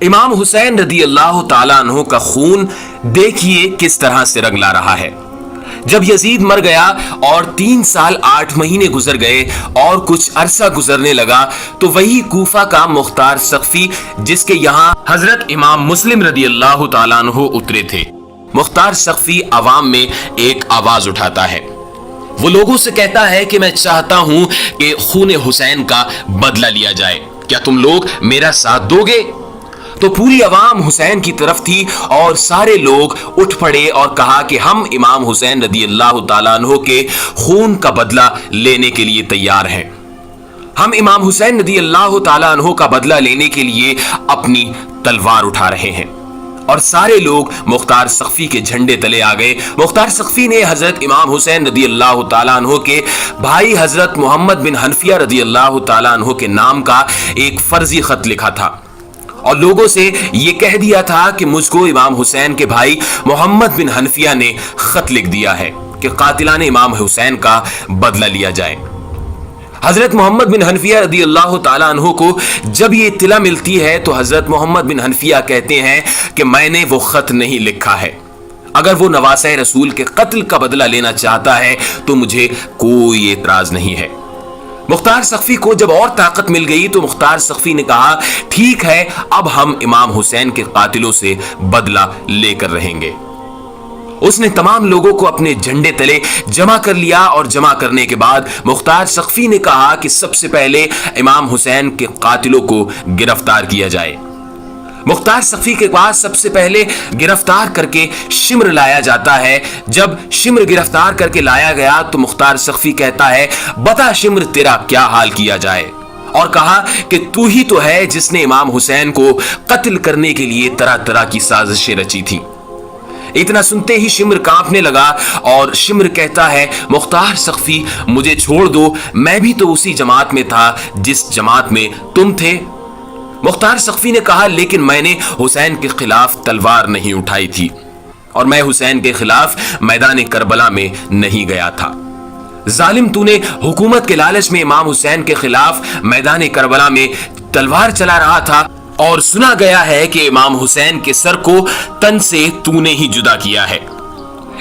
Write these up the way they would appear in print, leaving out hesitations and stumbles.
امام حسین رضی اللہ تعالیٰ عنہ کا خون دیکھیے کس طرح سے رنگ لا رہا ہے۔ جب یزید مر گیا اور 3 سال 8 مہینے گزر گئے اور کچھ عرصہ گزرنے لگا تو وہی کوفہ کا مختار سقفی، جس کے یہاں حضرت امام مسلم رضی اللہ تعالیٰ عنہ اترے تھے، مختار سقفی عوام میں ایک آواز اٹھاتا ہے۔ وہ لوگوں سے کہتا ہے کہ میں چاہتا ہوں کہ خون حسین کا بدلہ لیا جائے، کیا تم لوگ میرا ساتھ دو گے؟ تو پوری عوام حسین کی طرف تھی اور سارے لوگ اٹھ پڑے اور کہا کہ ہم امام حسین رضی اللہ تعالیٰ عنہ کے خون کا بدلہ لینے کے لیے تیار ہیں۔ ہم امام حسین رضی اللہ تعالیٰ عنہ کا بدلہ لینے کے لیے اپنی تلوار اٹھا رہے ہیں۔ اور سارے لوگ مختار سقفی کے جھنڈے تلے آ گئے۔ مختار سقفی نے حضرت امام حسین رضی اللہ تعالیٰ عنہ کے بھائی حضرت محمد بن حنفیہ رضی اللہ تعالیٰ عنہ کے نام کا ایک فرضی خط لکھا تھا اور لوگوں سے یہ کہہ دیا تھا کہ مجھ کو امام حسین کے بھائی محمد بن حنفیہ نے خط لکھ دیا ہے کہ قاتلان امام حسین کا بدلہ لیا جائے۔ حضرت محمد بن حنفیہ رضی اللہ تعالیٰ عنہ کو جب یہ اطلاع ملتی ہے تو حضرت محمد بن حنفیہ کہتے ہیں کہ میں نے وہ خط نہیں لکھا ہے، اگر وہ نواسہ رسول کے قتل کا بدلہ لینا چاہتا ہے تو مجھے کوئی اعتراض نہیں ہے۔ مختار سقفی کو جب اور طاقت مل گئی تو مختار سقفی نے کہا ٹھیک ہے، اب ہم امام حسین کے قاتلوں سے بدلہ لے کر رہیں گے۔ اس نے تمام لوگوں کو اپنے جھنڈے تلے جمع کر لیا اور جمع کرنے کے بعد مختار سقفی نے کہا کہ سب سے پہلے امام حسین کے قاتلوں کو گرفتار کیا جائے۔ مختار سقفی کے پاس سب سے پہلے گرفتار کر کے شمر لایا جاتا ہے۔ جب شمر گرفتار کر کے لایا گیا تو مختار سقفی کہتا ہے بتا شمر تیرا کیا حال کیا جائے، اور کہا کہ تو ہی تو ہے جس نے امام حسین کو قتل کرنے کے لیے طرح طرح کی سازشیں رچی تھی۔ اتنا سنتے ہی شمر کانپنے لگا اور شمر کہتا ہے مختار سقفی مجھے چھوڑ دو، میں بھی تو اسی جماعت میں تھا جس جماعت میں تم تھے۔ مختار سقفی نے کہا لیکن میں نے حسین کے خلاف تلوار نہیں اٹھائی تھی اور میں حسین کے خلاف میدان کربلا میں نہیں گیا تھا۔ ظالم تو نے حکومت کے لالچ میں امام حسین کے خلاف میدان کربلا میں تلوار چلا رہا تھا، اور سنا گیا ہے کہ امام حسین کے سر کو تن سے تو نے ہی جدا کیا ہے،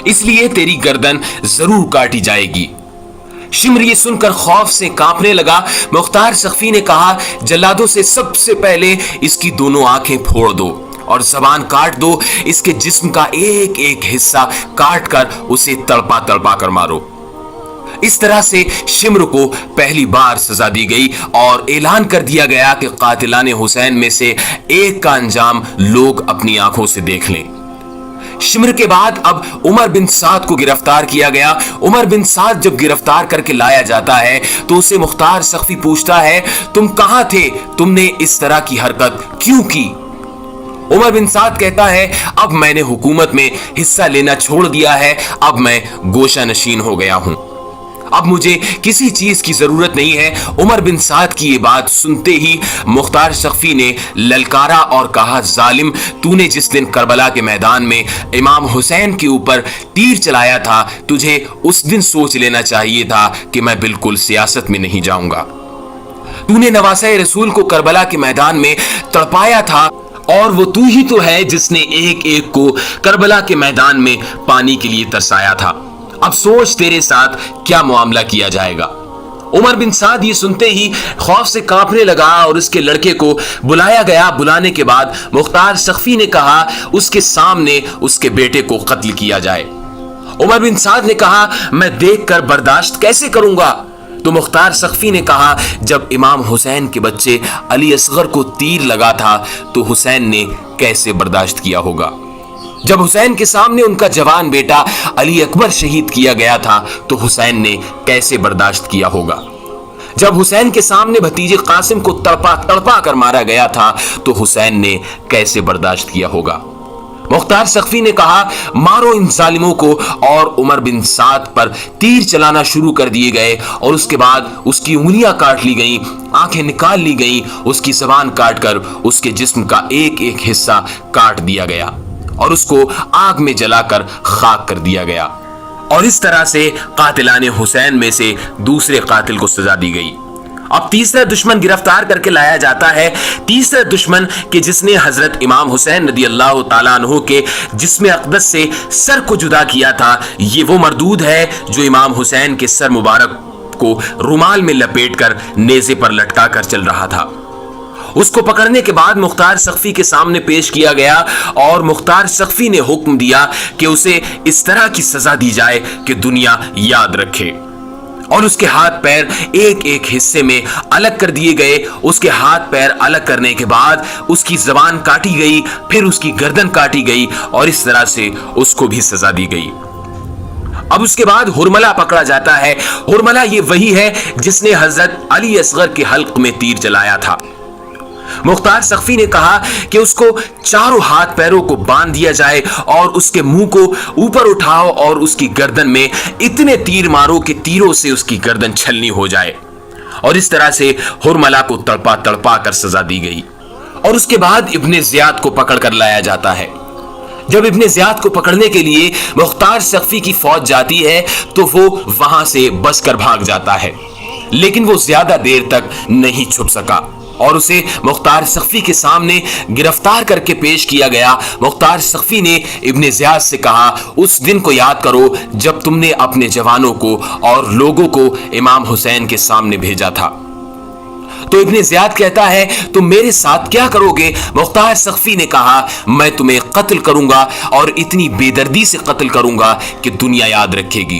اس لیے تیری گردن ضرور کاٹی جائے گی۔ شمر یہ سن کر خوف سے کانپنے لگا۔ مختار سقفی نے کہا جلادوں سے سب سے پہلے اس کی دونوں آنکھیں پھوڑ دو اور زبان کاٹ دو، اس کے جسم کا ایک ایک حصہ کاٹ کر اسے تڑپا تڑپا کر مارو۔ اس طرح سے شمر کو پہلی بار سزا دی گئی اور اعلان کر دیا گیا کہ قاتلان حسین میں سے ایک کا انجام لوگ اپنی آنکھوں سے دیکھ لیں۔ شمر کے بعد اب عمر بن سعد کو گرفتار کیا گیا۔ عمر بن سعد جب گرفتار کر کے لایا جاتا ہے تو اسے مختار سقفی پوچھتا ہے تم کہاں تھے، تم نے اس طرح کی حرکت کیوں کی؟ عمر بن سعد کہتا ہے اب میں نے حکومت میں حصہ لینا چھوڑ دیا ہے، اب میں گوشہ نشین ہو گیا ہوں، اب مجھے کسی چیز کی ضرورت نہیں ہے۔ عمر بن سعد کی یہ بات سنتے ہی مختار سقفی نے للکارا اور کہا ظالم تو نے جس دن کربلا کے میدان میں امام حسین کے اوپر تیر چلایا تھا تجھے اس دن سوچ لینا چاہیے تھا کہ میں بالکل سیاست میں نہیں جاؤں گا۔ تو نے نواسہ رسول کو کربلا کے میدان میں تڑپایا تھا اور وہ تو ہی تو ہے جس نے ایک ایک کو کربلا کے میدان میں پانی کے لیے ترسایا تھا، اب سوچ تیرے ساتھ کیا معاملہ کیا جائے گا۔ عمر بن سعد یہ سنتے ہی خوف سے کانپنے لگا اور اس کے لڑکے کو بلایا گیا۔ بلانے کے بعد مختار سقفی نے کہا اس کے سامنے اس کے بیٹے کو قتل کیا جائے۔ عمر بن سعد نے کہا میں دیکھ کر برداشت کیسے کروں گا؟ تو مختار سقفی نے کہا جب امام حسین کے بچے علی اصغر کو تیر لگا تھا تو حسین نے کیسے برداشت کیا ہوگا؟ جب حسین کے سامنے ان کا جوان بیٹا علی اکبر شہید کیا گیا تھا تو حسین نے کیسے برداشت کیا ہوگا؟ جب حسین کے سامنے بھتیجے قاسم کو تڑپا تڑپا کر مارا گیا تھا تو حسین نے کیسے برداشت کیا ہوگا؟ مختار سقفی نے کہا مارو ان ظالموں کو، اور عمر بن سعد پر تیر چلانا شروع کر دیے گئے اور اس کے بعد اس کی انگلیاں کاٹ لی گئیں، آنکھیں نکال لی گئیں، اس کی زبان کاٹ کر اس کے جسم کا ایک ایک حصہ کاٹ دیا گیا اور اس کو آگ میں جلا کر خاک کر دیا گیا، اور اس طرح سے قاتلان حسین میں سے دوسرے قاتل کو سزا دی گئی۔ اب تیسرا دشمن گرفتار کر کے لایا جاتا ہے. تیسرا دشمن کہ جس نے حضرت امام حسین رضی اللہ تعالیٰ عنہ کے جسم اقدس سے سر کو جدا کیا تھا, یہ وہ مردود ہے جو امام حسین کے سر مبارک کو رومال میں لپیٹ کر نیزے پر لٹکا کر چل رہا تھا. اس کو پکڑنے کے بعد مختار سقفی کے سامنے پیش کیا گیا اور مختار سقفی نے حکم دیا کہ اسے اس طرح کی سزا دی جائے کہ دنیا یاد رکھے, اور اس کے ہاتھ پیر ایک ایک حصے میں الگ کر دیے گئے. اس کے ہاتھ پیر الگ کرنے کے بعد اس کی زبان کاٹی گئی, پھر اس کی گردن کاٹی گئی, اور اس طرح سے اس کو بھی سزا دی گئی. اب اس کے بعد ہرملہ پکڑا جاتا ہے. ہرملہ یہ وہی ہے جس نے حضرت علی اصغر کے حلق میں تیر چلایا تھا. مختار سقفی نے کہا کہ اس کو چاروں ہاتھ پیروں کو باندھ دیا جائے اور اس کے منہ کو اوپر اٹھاؤ اور اس کی گردن میں اتنے تیر مارو کہ تیروں سے اس کی گردن چھلنی ہو جائے, اور اس طرح سے ہرملہ کو تڑپا تڑپا کر سزا دی گئی. اور اس کے بعد ابن زیاد کو پکڑ کر لایا جاتا ہے. جب ابن زیاد کو پکڑنے کے لیے مختار سقفی کی فوج جاتی ہے تو وہ وہاں سے بچ کر بھاگ جاتا ہے, لیکن وہ زیادہ دیر تک نہیں چھپ سکا اور اسے مختار سقفی کے سامنے گرفتار کر کے پیش کیا گیا. مختار سقفی نے ابن زیاد سے کہا, اس دن کو یاد کرو جب تم نے اپنے جوانوں کو اور لوگوں کو امام حسین کے سامنے بھیجا تھا. تو ابن زیاد کہتا ہے, تم میرے ساتھ کیا کرو گے؟ مختار سقفی نے کہا, میں تمہیں قتل کروں گا اور اتنی بے دردی سے قتل کروں گا کہ دنیا یاد رکھے گی.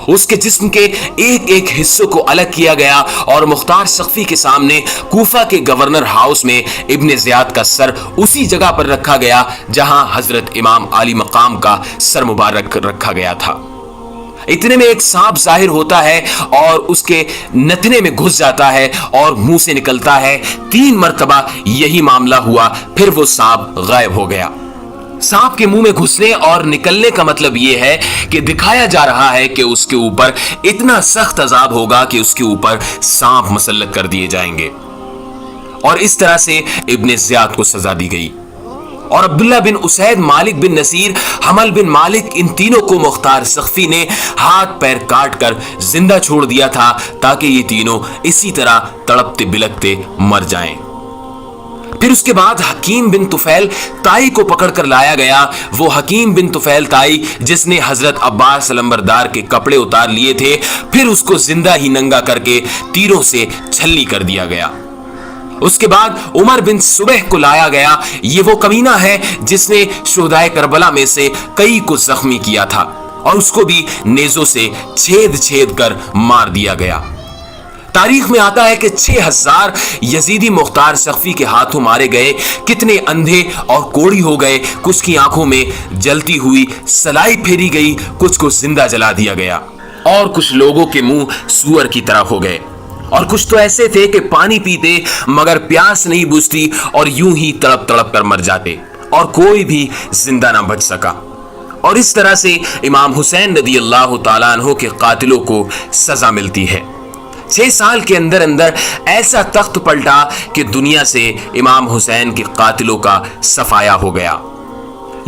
اس کے جسم کے ایک ایک حصوں کو الگ کیا گیا اور مختار سقفی کے سامنے کوفہ کے گورنر ہاؤس میں ابن زیاد کا سر اسی جگہ پر رکھا گیا جہاں حضرت امام علی مقام کا سر مبارک رکھا گیا تھا. اتنے میں ایک سانپ ظاہر ہوتا ہے اور اس کے نتنے میں گھس جاتا ہے اور منہ سے نکلتا ہے. 3 مرتبہ یہی معاملہ ہوا, پھر وہ سانپ غائب ہو گیا. سانپ کے منہ میں گھسنے اور نکلنے کا مطلب یہ ہے کہ دکھایا جا رہا ہے کہ اس کے اوپر اتنا سخت عذاب ہوگا کہ اس کے اوپر سانپ مسلط کر دیے جائیں گے, اور اس طرح سے ابن زیاد کو سزا دی گئی. اور عبداللہ بن اسید, مالک بن نصیر, حمل بن مالک, ان تینوں کو مختار سقفی نے ہاتھ پیر کاٹ کر زندہ چھوڑ دیا تھا تاکہ یہ تینوں اسی طرح تڑپتے بلکتے مر جائیں. پھر اس کے بعد حکیم بن طفیل تائی کو پکڑ کر لایا گیا. وہ حکیم بن طفیل تائی جس نے حضرت عباس علمبردار کے کپڑے اتار لیے تھے, پھر اس کو زندہ ہی ننگا کر کے تیروں سے چھلنی کر دیا گیا. اس کے بعد عمر بن صبح کو لایا گیا. یہ وہ کمینہ ہے جس نے شہدائے کربلا میں سے کئی کو زخمی کیا تھا اور اس کو بھی نیزوں سے چھید چھید کر مار دیا گیا. تاریخ میں آتا ہے کہ 6000 یزیدی مختار سقفی کے ہاتھوں مارے گئے. کتنے اندھے اور کوڑی ہو گئے, کچھ کی آنکھوں میں جلتی ہوئی سلائی پھیری گئی, کچھ کو زندہ جلا دیا گیا, اور کچھ لوگوں کے منہ سور کی طرح ہو گئے, اور کچھ تو ایسے تھے کہ پانی پیتے مگر پیاس نہیں بجھتی اور یوں ہی تڑپ تڑپ کر مر جاتے, اور کوئی بھی زندہ نہ بچ سکا. اور اس طرح سے امام حسین رضی اللہ تعالیٰ عنہ کے قاتلوں کو سزا ملتی ہے. 6 سال کے اندر اندر ایسا تخت پلٹا کہ دنیا سے امام حسین کے قاتلوں کا صفایا ہو گیا.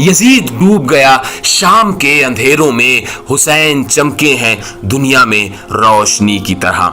یزید ڈوب گیا شام کے اندھیروں میں, حسین چمکے ہیں دنیا میں روشنی کی طرح.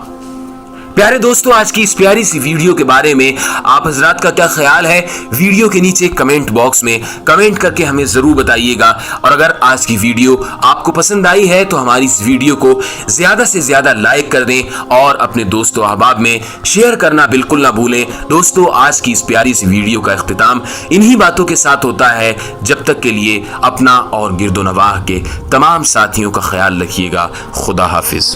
پیارے دوستو, آج کی اس پیاری سی ویڈیو کے بارے میں آپ حضرات کا کیا خیال ہے؟ ویڈیو کے نیچے کمنٹ باکس میں کمنٹ کر کے ہمیں ضرور بتائیے گا. اور اگر آج کی ویڈیو آپ کو پسند آئی ہے تو ہماری اس ویڈیو کو زیادہ سے زیادہ لائک کر دیں اور اپنے دوست و احباب میں شیئر کرنا بالکل نہ بھولیں. دوستو, آج کی اس پیاری سی ویڈیو کا اختتام انہی باتوں کے ساتھ ہوتا ہے. جب تک کے لیے اپنا اور گرد و نواح کے تمام ساتھیوں کا خیال رکھیے گا. خدا حافظ.